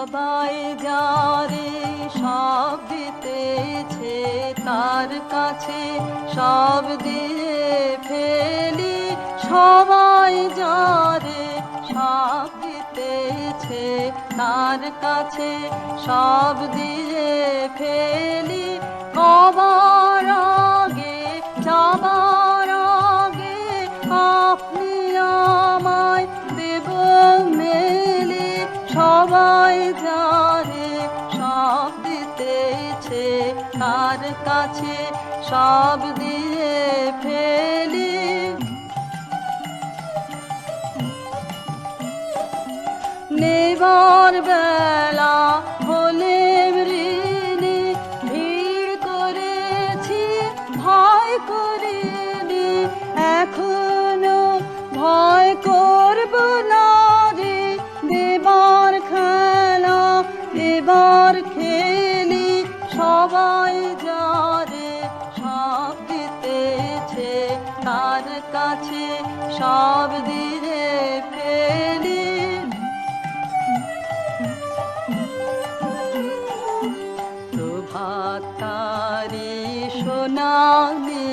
সবাই যারে সব দিতেছে তার কাছে সব দিয়ে ফেলি, সবাই যারে সব দিতেছে তার কাছে সব দিয়ে ফেলি, কবার আগে যাবার আগে আপনি আমায় দেব মেলে, সবাই যারে সব দিতেছে তার কাছে সব দিয়ে ফেলি। নেবার বেলা হলে ঋণী ভিড় করেছি ভয় করিনি, এখনো ভয় করব না রে, দেবার খেলা এবার খেলি, সবাই যারে সব দিতেছে তার কাছে সব দিয়ে ফেলি। প্রভাত তারি সোনালি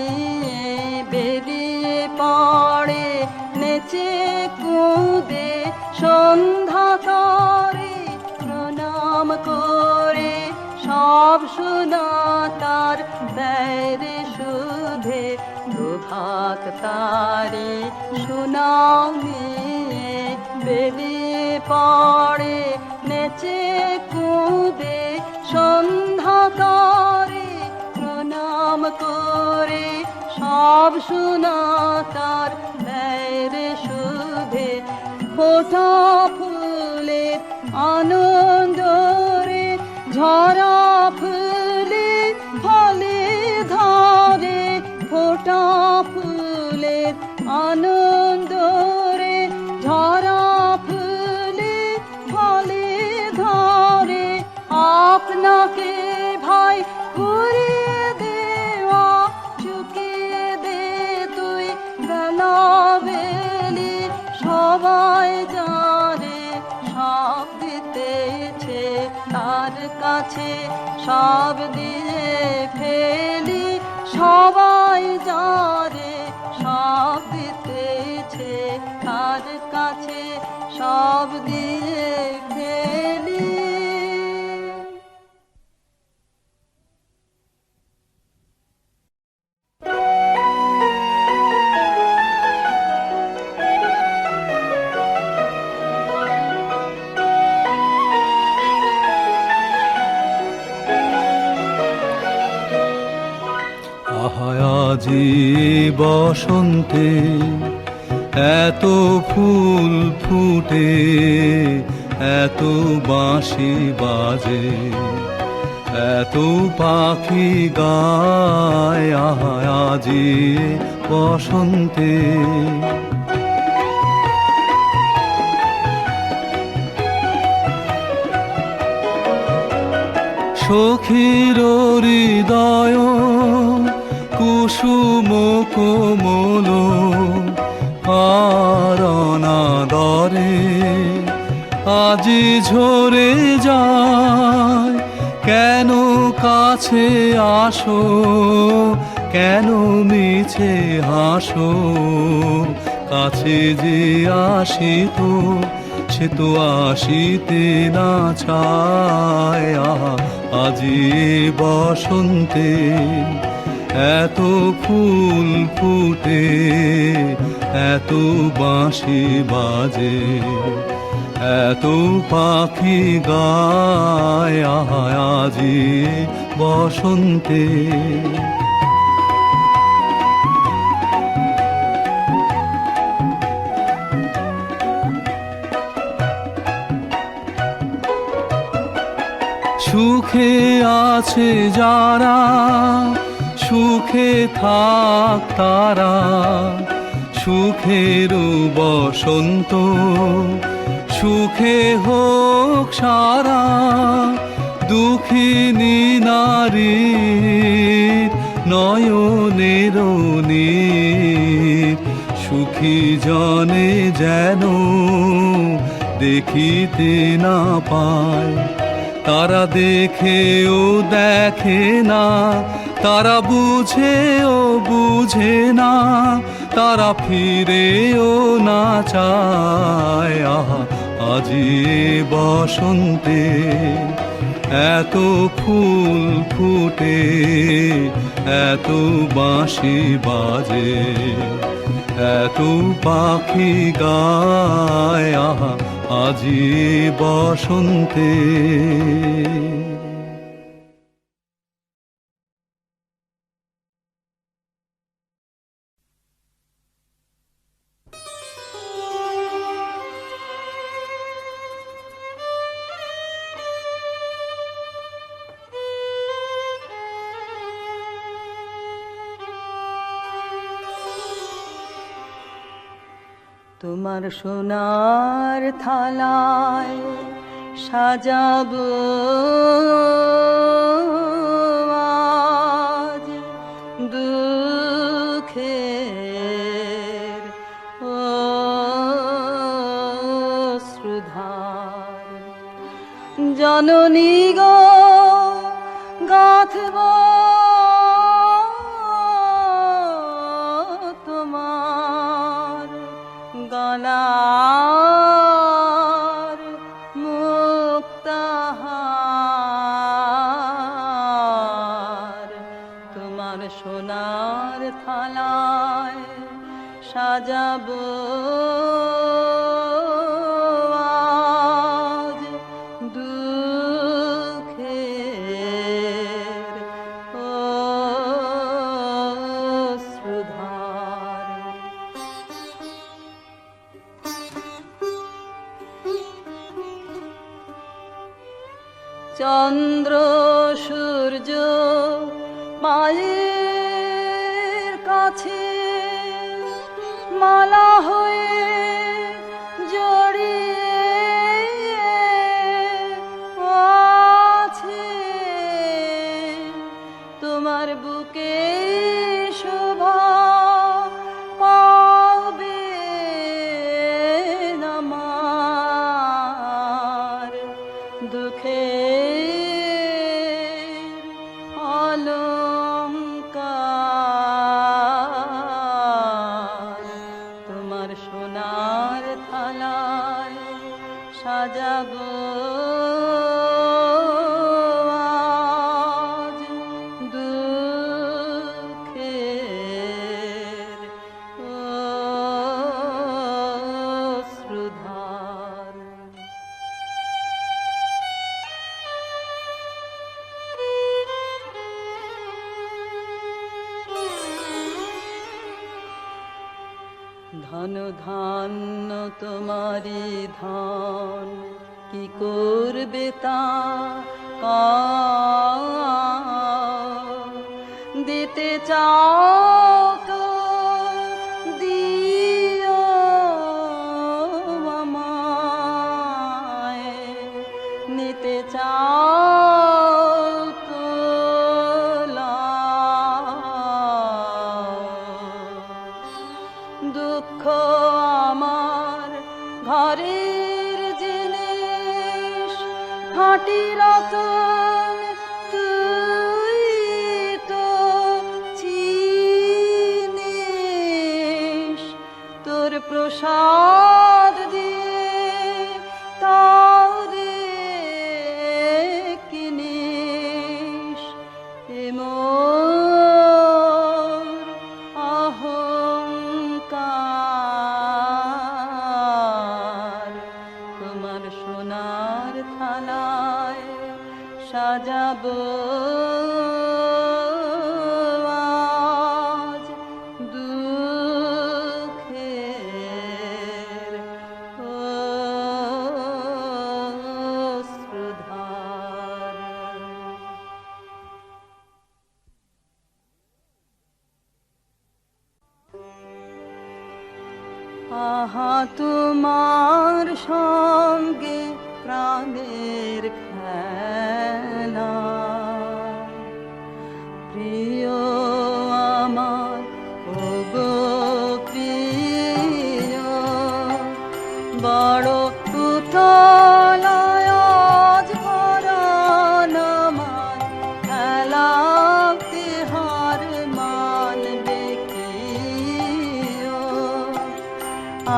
বেরিয়ে পড়ে নেচে কুদে সন্ধ্যা করে, প্রণাম করে সব সোনা তার দেয় সুধে। প্রভাত তারি সোনালি বেরিয়ে পড়ে নেচে কুদে সন্ধ্যা করে, প্রণাম করে সব সোনা তার দেয় সুধে। ফোটা ফুলের আনন্দ রে ঝরা ফুলে ফলে ধরে, ফোটা ফুলের আনন্দ রে ঝরা ফুলে ফলে ধরে, আপনাকে ভাই ঘুরিয়ে দেওয়া চুকিয়ে দে তুই বেলা বেলি, সবাই যারে সব দিতেছে তার কাছে সব দিয়ে ফেলি, সবাই যারে সব দিতেছে তার কাছে সব দিয়ে ফেলি। আজি বসন্তে এত ফুল ফুটে, এত বাঁশি বাজে, এত পাখি গায়, আজি বসন্তে। সখীর হৃদয় কুসুম কোমল কারণাদরে আজি ঝরে যায়, কেন কাছে আসো, কেন মিছে হাসো, কাছে যে আসিত সে তো আসিতে না চায়, আজি বসন্তে এত ফুল ফুটে, এত বাঁশি বাজে, এত পাখি গায়, আজি বসন্তে। সুখে আছে যারা সুখে থাক তারা, সুখের বসন্ত সুখে হোক সারা, দুঃখিনী নারী নয়নের নীর, সুখী জনে যেন দেখিতে না পায়। তারা দেখেও দেখে না, তারা বুঝেও বুঝে না, তারা ফিরেও না চায়। আহা আজি বসন্তে এত ফুল ফুটে, এত বাঁশি বাজে, এত পাখি গায়। আহা আজি বসন্তে। তোমার সোনার থালায় সাজাবো আজ দুঃখের অশ্রুধার। জননী গো গাঁথব তোমার গলার মুক্তাহার। তোমার সোনার থালায় সাজাবো আজ দুঃখের অশ্রুধার। চন্দ্র সূর্য মায়ের কাছে মালা হয়ে জড়িয়ে আছে। তোমার বুকে শোভা পাবে আমার দুঃখের অলংকার। তোমার সোনার থালায় সাজাবো আজ দুঃখের অশ্রুধার। ধন ধান্য তোমারি ধন কি করবে তা দিতে চাও তো দিও আমায়, নিতে চাও তো লাও। দুঃখ আমার ঘরের জিনিস খাঁটি রতন তুই তো চিনিস। তোর প্রসাদ দিয়ে তাও রে কিনিস। মোর অহংকার। তোমার সোনার থালায় সাজাবো আজ দুঃখের অশ্রুধার। আহা তোমার সঙ্গে প্রাণের খেলা, প্রিয় আমার ওগো প্রিয়, বড় উথল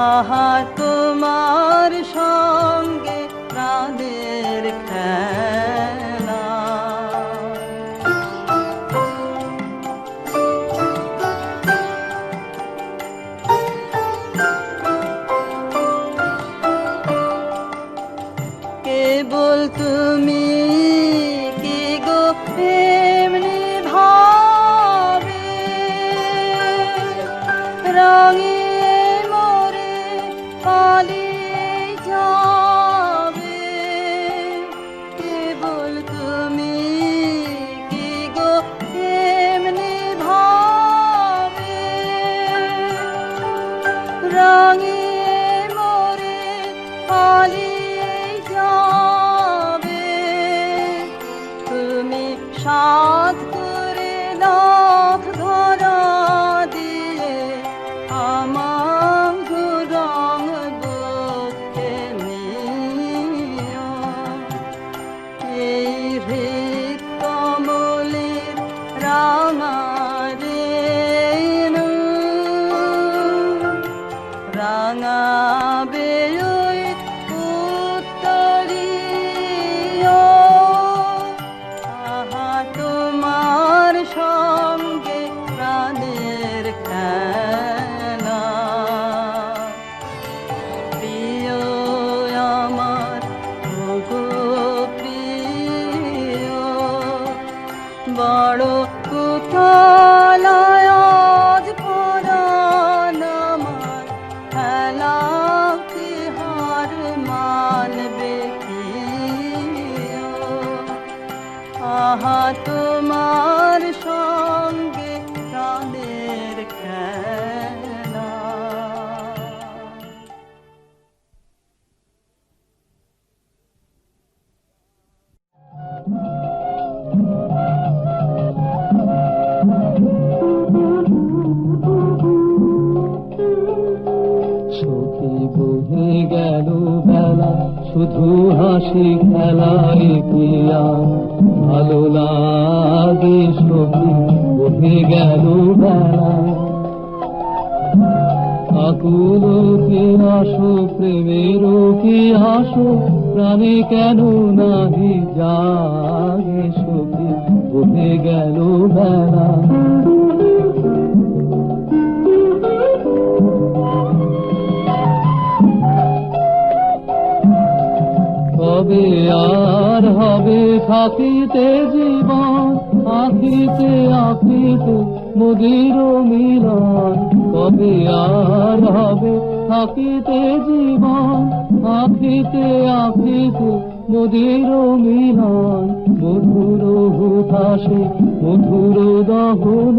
আহা তোমার সঙ্গে প্রাণের খেলা। কেবল তুমি কি গো এমনি ভাবে রঙে মোরে পালিয়ে যাবে। কেবল তুমি কি গো এমনি ভাবে রঙে মোরে পালিয়ে যাবে। তুমি সাত করে লাখ ধরা দিয়ে আমার রং বুকে নিও। এই হৃদ কমলের রাঙা রেণু রাঙাবে ওই উত্তরীয়। আহা তোমার সঙ্গে প্রাণের খেলা। প্রিয় আমার ওগো প্রিয়, বড় কোথায় আজ পরাণ আমার খেলা কি হার মানবে কি? আহা তোমার সঙ্গে প্রাণের খেলা। সখী বহে গেল বেলা, শুধু হাসি খেলায় কি আর ভালো লাগে? সখী বহে গেল বেলা, আকুল কি আসো প্রেমের কি আসো, প্রাণে কেন নাহি জাগে? সখী বহে গেল বেলা। কবে আর হবে থাকিতে জীবন, আখিতে আখিতে মোদের মিলন। কবে আর হবে থাকিতে জীবন, আখিতে আখিতে মোদের মিলন। মধুর হুতাশে মধুর দহন